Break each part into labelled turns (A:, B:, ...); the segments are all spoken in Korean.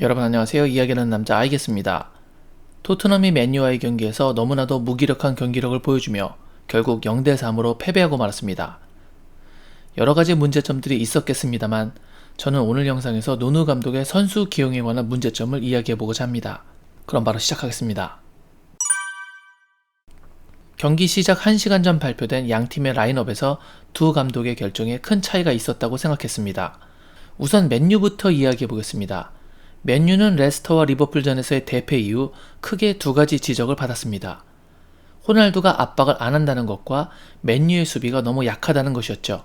A: 여러분 안녕하세요. 이야기하는 남자 아이겠습니다. 토트넘이 맨유와의 경기에서 너무나도 무기력한 경기력을 보여주며 결국 0대3으로 패배하고 말았습니다. 여러가지 문제점들이 있었겠습니다만 저는 오늘 영상에서 누누 감독의 선수 기용에 관한 문제점을 이야기해보고자 합니다. 그럼 바로 시작하겠습니다. 경기 시작 1시간 전 발표된 양팀의 라인업에서 두 감독의 결정에 큰 차이가 있었다고 생각했습니다. 우선 맨유부터 이야기해보겠습니다. 맨유는 레스터와 리버풀전에서의 대패 이후 크게 두 가지 지적을 받았습니다. 호날두가 압박을 안 한다는 것과 맨유의 수비가 너무 약하다는 것이었죠.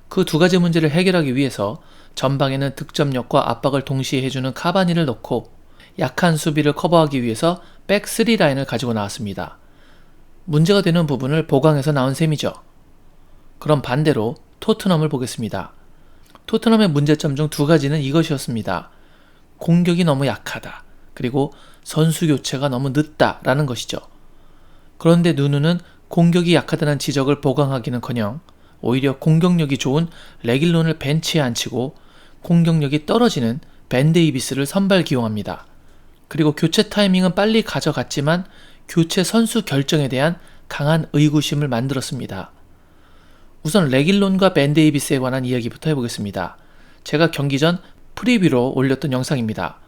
A: 그 두 가지 문제를 해결하기 위해서 전방에는 득점력과 압박을 동시에 해주는 카바니를 넣고 약한 수비를 커버하기 위해서 백3 라인을 가지고 나왔습니다. 문제가 되는 부분을 보강해서 나온 셈이죠. 그럼 반대로 토트넘을 보겠습니다. 토트넘의 문제점 중 두 가지는 이것이었습니다. 공격이 너무 약하다. 그리고 선수 교체가 너무 늦다라는 것이죠. 그런데 누누는 공격이 약하다는 지적을 보강하기는커녕 오히려 공격력이 좋은 레길론을 벤치에 앉히고 공격력이 떨어지는 벤 데이비스를 선발 기용합니다. 그리고 교체 타이밍은 빨리 가져갔지만 교체 선수 결정에 대한 강한 의구심을 만들었습니다. 우선 레길론과 벤 데이비스에 관한 이야기부터 해보겠습니다. 제가 경기 전 프리뷰로 올렸던 영상입니다.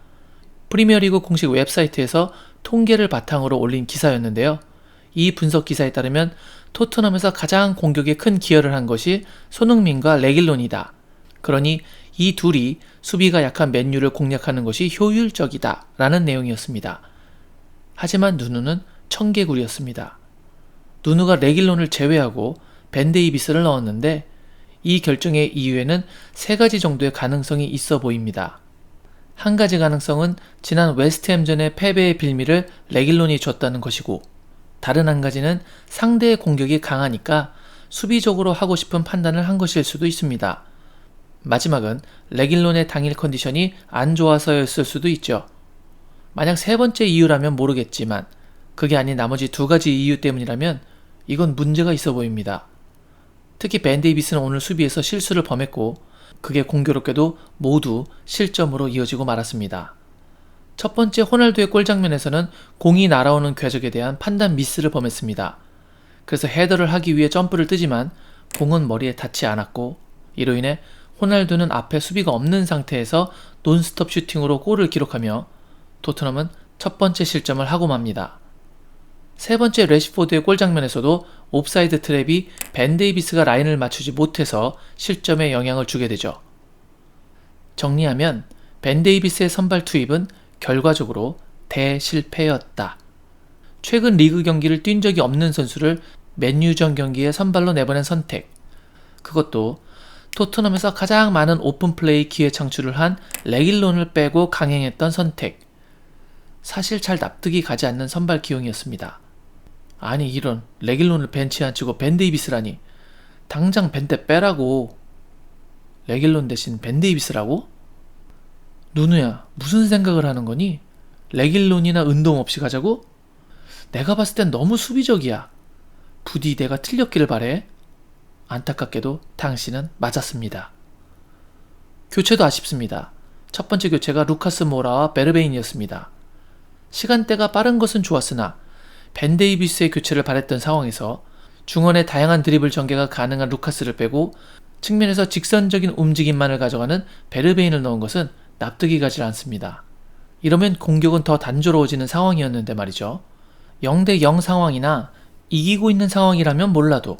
A: 프리미어리그 공식 웹사이트에서 통계를 바탕으로 올린 기사였는데요. 이 분석 기사에 따르면 토트넘에서 가장 공격에 큰 기여를 한 것이 손흥민과 레길론이다. 그러니 이 둘이 수비가 약한 맨유를 공략하는 것이 효율적이다 라는 내용이었습니다. 하지만 누누는 청개구리였습니다. 누누가 레길론을 제외하고 벤 데이비스를 넣었는데 이 결정의 이유에는 세 가지 정도의 가능성이 있어 보입니다. 한 가지 가능성은 지난 웨스트햄전의 패배의 빌미를 레길론이 줬다는 것이고, 다른 한 가지는 상대의 공격이 강하니까 수비적으로 하고 싶은 판단을 한 것일 수도 있습니다. 마지막은 레길론의 당일 컨디션이 안 좋아서였을 수도 있죠. 만약 세 번째 이유라면 모르겠지만 그게 아닌 나머지 두 가지 이유 때문이라면 이건 문제가 있어 보입니다. 특히 벤 데이비스는 오늘 수비에서 실수를 범했고 그게 공교롭게도 모두 실점으로 이어지고 말았습니다. 첫 번째 호날두의 골 장면에서는 공이 날아오는 궤적에 대한 판단 미스를 범했습니다. 그래서 헤더를 하기 위해 점프를 뜨지만 공은 머리에 닿지 않았고 이로 인해 호날두는 앞에 수비가 없는 상태에서 논스톱 슈팅으로 골을 기록하며 토트넘은 첫 번째 실점을 하고 맙니다. 세 번째 래시포드의 골 장면에서도 옵사이드 트랩이 벤 데이비스가 라인을 맞추지 못해서 실점에 영향을 주게 되죠. 정리하면 벤 데이비스의 선발 투입은 결과적으로 대실패였다. 최근 리그 경기를 뛴 적이 없는 선수를 맨유전 경기에 선발로 내보낸 선택. 그것도 토트넘에서 가장 많은 오픈플레이 기회 창출을 한 레길론을 빼고 강행했던 선택. 사실 잘 납득이 가지 않는 선발 기용이었습니다. 아니 이런 레길론을 벤치에 앉히고 벤 데이비스라니. 당장 벤데 빼라고. 레길론 대신 벤 데이비스라고? 누누야 무슨 생각을 하는 거니? 레길론이나 운동 없이 가자고? 내가 봤을 땐 너무 수비적이야. 부디 내가 틀렸기를 바래. 안타깝게도 당신은 맞았습니다. 교체도 아쉽습니다. 첫 번째 교체가 루카스 모라와 베르베인이었습니다. 시간대가 빠른 것은 좋았으나 벤 데이비스의 교체를 바랬던 상황에서 중원의 다양한 드리블 전개가 가능한 루카스를 빼고 측면에서 직선적인 움직임만을 가져가는 베르베인을 넣은 것은 납득이 가지 않습니다. 이러면 공격은 더 단조로워지는 상황이었는데 말이죠. 0대0 상황이나 이기고 있는 상황이라면 몰라도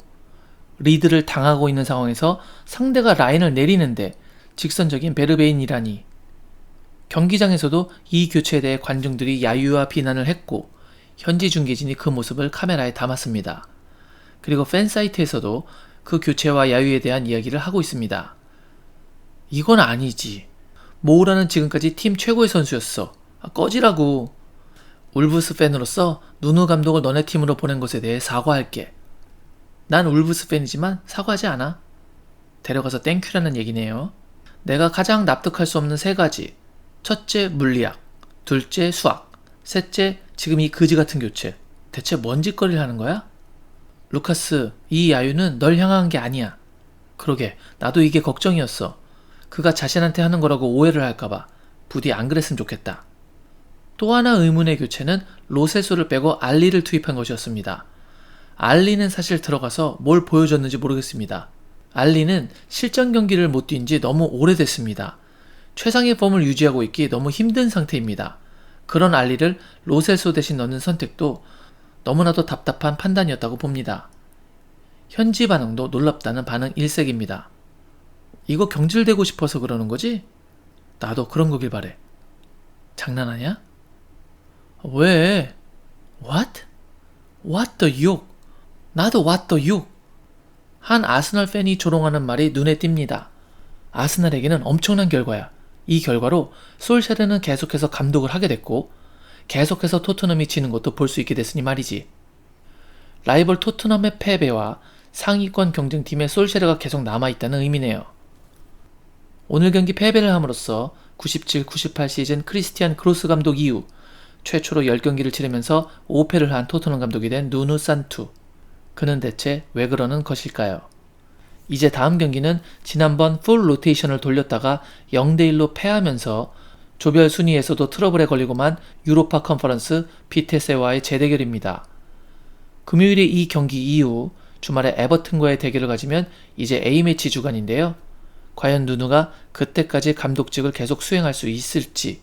A: 리드를 당하고 있는 상황에서 상대가 라인을 내리는데 직선적인 베르베인이라니. 경기장에서도 이 교체에 대해 관중들이 야유와 비난을 했고 현지 중계진이 그 모습을 카메라에 담았습니다. 그리고 팬사이트에서도 그 교체와 야유에 대한 이야기를 하고 있습니다. 이건 아니지. 모우라는 지금까지 팀 최고의 선수였어. 꺼지라고. 울브스 팬으로서 누누 감독을 너네 팀으로 보낸 것에 대해 사과할게. 난 울브스 팬이지만 사과하지 않아. 데려가서 땡큐라는 얘기네요. 내가 가장 납득할 수 없는 세 가지. 첫째 물리학, 둘째 수학, 셋째 지금 이 그지같은 교체. 대체 뭔 짓거리를 하는 거야? 루카스, 이 야유는 널 향한 게 아니야. 그러게 나도 이게 걱정이었어. 그가 자신한테 하는 거라고 오해를 할까봐. 부디 안 그랬으면 좋겠다. 또 하나 의문의 교체는 로셀소를 빼고 알리를 투입한 것이었습니다. 알리는 사실 들어가서 뭘 보여줬는지 모르겠습니다. 알리는 실전 경기를 못 뛴 지 너무 오래됐습니다. 최상의 폼을 유지하고 있기 너무 힘든 상태입니다. 그런 알리를 로셀소 대신 넣는 선택도 너무나도 답답한 판단이었다고 봅니다. 현지 반응도 놀랍다는 반응 일색입니다. 이거 경질되고 싶어서 그러는 거지? 나도 그런 거길 바래. 장난하냐? 왜? What? What the 욕? 나도 what the 욕? 한 아스널 팬이 조롱하는 말이 눈에 띕니다. 아스널에게는 엄청난 결과야. 이 결과로 솔샤르는 계속해서 감독을 하게 됐고 계속해서 토트넘이 지는 것도 볼 수 있게 됐으니 말이지. 라이벌 토트넘의 패배와 상위권 경쟁팀의 솔샤르가 계속 남아있다는 의미네요. 오늘 경기 패배를 함으로써 97-98 시즌 크리스티안 크로스 감독 이후 최초로 10경기를 치르면서 5패를 한 토트넘 감독이 된 누누 산투. 그는 대체 왜 그러는 것일까요? 이제 다음 경기는 지난번 풀 로테이션을 돌렸다가 0대1로 패하면서 조별 순위에서도 트러블에 걸리고만 유로파 컨퍼런스 비테세와의 재대결입니다. 금요일에 이 경기 이후 주말에 에버튼과의 대결을 가지면 이제 A매치 주간인데요. 과연 누누가 그때까지 감독직을 계속 수행할 수 있을지,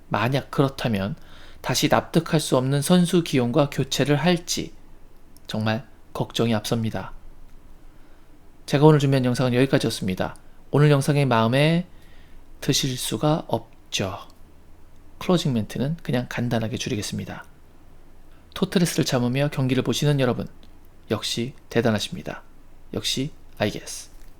A: 만약 그렇다면 다시 납득할 수 없는 선수 기용과 교체를 할지 정말 걱정이 앞섭니다. 제가 오늘 준비한 영상은 여기까지였습니다. 오늘 영상의 마음에 드실 수가 없죠. 클로징 멘트는 그냥 간단하게 줄이겠습니다. 토트레스를 참으며 경기를 보시는 여러분, 역시 대단하십니다. 역시 I guess.